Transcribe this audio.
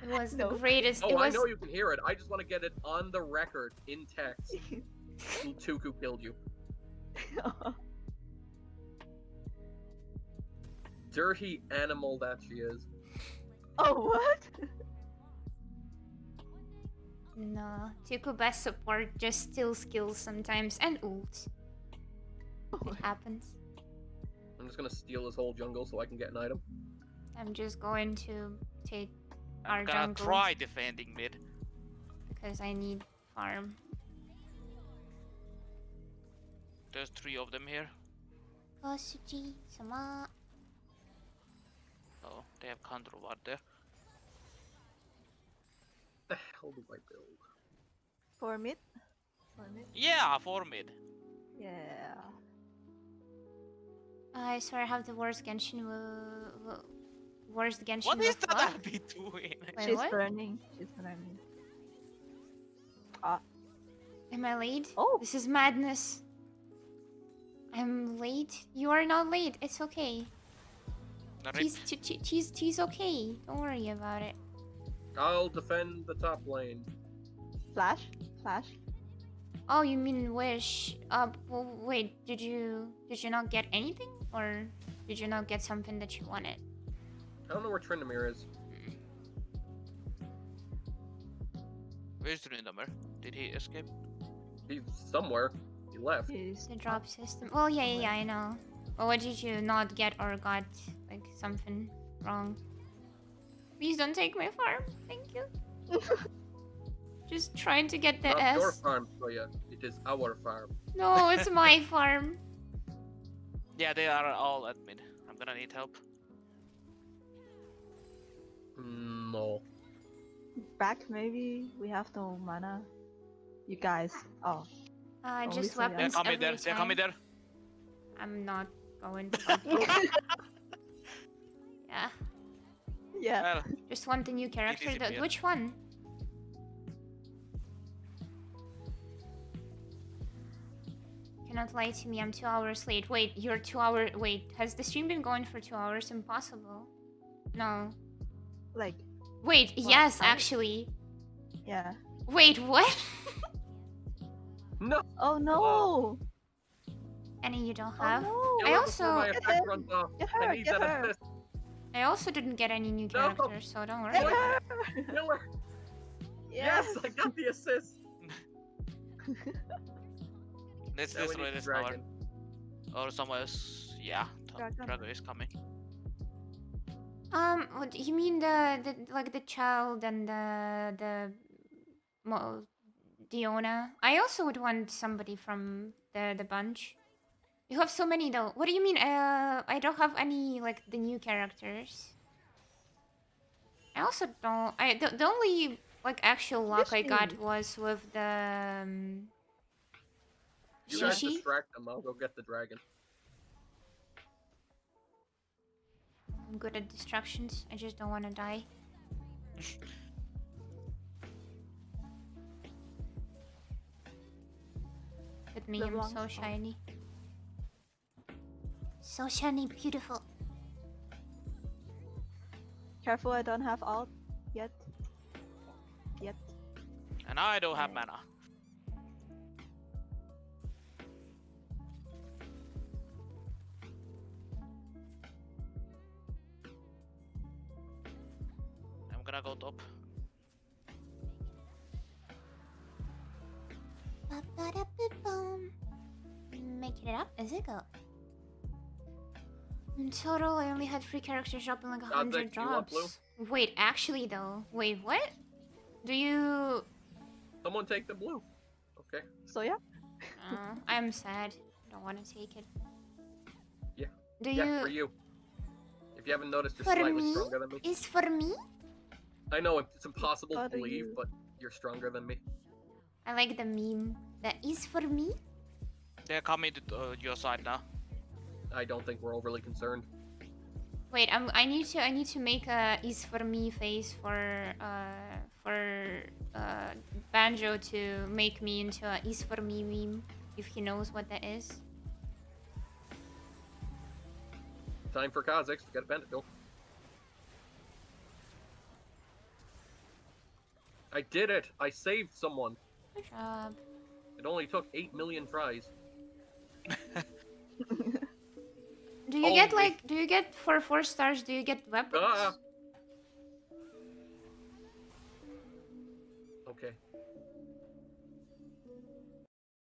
It was the No. greatest. Oh, It I was. know you can hear it. I just want to get it on the record in text. Tuku killed you. Dirty animal that she is. Oh, what? No, Tuku best support, just steal skills sometimes and ult. It happens. I'm just gonna steal his whole jungle so I can get an item. I'm just going to take our I'm gonna jungle try defending mid. because I need farm. There's 3 of them here. Kosuji-sama. Oh, they have counter ward there. The hell do I build? For mid? For mid? Yeah, for mid. Yeah. I swear I have the worst Genshin. Worst Genshin. What is with that luck. Abby doing? Wait, She's what? burning. She's burning. Ah. Am I late? Oh. This is madness. I'm late. You are not late. It's okay. Rip. She's okay. Don't worry about it. I'll defend the top lane. Flash? Flash? Oh, you mean wish? Well, wait. Did you not get anything, or did you not get something that you wanted? I don't know where Tryndamere is. Where's Tryndamere? Did he escape? He's somewhere. He left. He's The drop system. Well, yeah, I know. But what did you not get or got like something wrong? Please don't take my farm. Thank you. Just trying to get the Not S. your farm, Soya. It is our farm. No, it's my farm. Yeah, they are all at mid. I'm gonna need help. No. back maybe? We have no mana. You guys. Oh. Just Lisa, yeah. They're weapons coming every there. They're coming time. there. I'm not going to. Yeah. Yeah. Well, Just want the new character. disappeared. Which one? Cannot lie to me. I'm 2 hours late. Wait, you're 2 hours. Wait, has the stream been going for 2 hours? Impossible. No. Like, Wait, Well, yes, I- actually. yeah. Wait, what? No. Oh no! Any you don't Oh have? no! Kill I her also- before my Get effect him. runs off. Get I her, need get that her. assist. I also didn't get any new No. characters, so don't worry. Get What? her! Kill her. Yes! Yes, I got the assist. let's Now we destroy need the this tower. dragon. Or somewhere else. Yeah, Dragon. dragon is coming. What you mean the like the child and Diona? I also would want somebody from the bunch. You have so many though. What do you mean? I don't have any like the new characters. I also don't. The only like actual luck I got Yoshi. was with the You guys Shishi. distract them. I'll go get the dragon. I'm good at distractions. I just don't want to die. Look at me, I'm LeBlanc's so fault. shiny. So shiny, beautiful. Careful, I don't have ult yet. Yet. And I don't have mana. I'm gonna go top. Ba-ba-da-ba-boom. Making it up as I go. In total, I only had 3 characters dropping like 100 do you want drops. Wait, actually though. Wait, what? Do you... Someone take the blue. Okay. So yeah. I'm sad. Don't want to take it. Yeah. Do Yeah, for you... you. If you haven't noticed, you're For slightly me? stronger than me. Is for me? I know it's impossible to How do believe, you- but you're stronger than me. I like the meme. That is for me? They're coming to your side now. I don't think we're overly concerned. Wait, I need to make a is for me face for Banjo to make me into a is for me meme if he knows what that is. Time for Kha'Zix to get a Pentacles. I did it. I saved someone. Good job. It only took 8 million tries. Do you get Only. like? Do you get for 4 stars? Do you get weapons? Ah. Okay.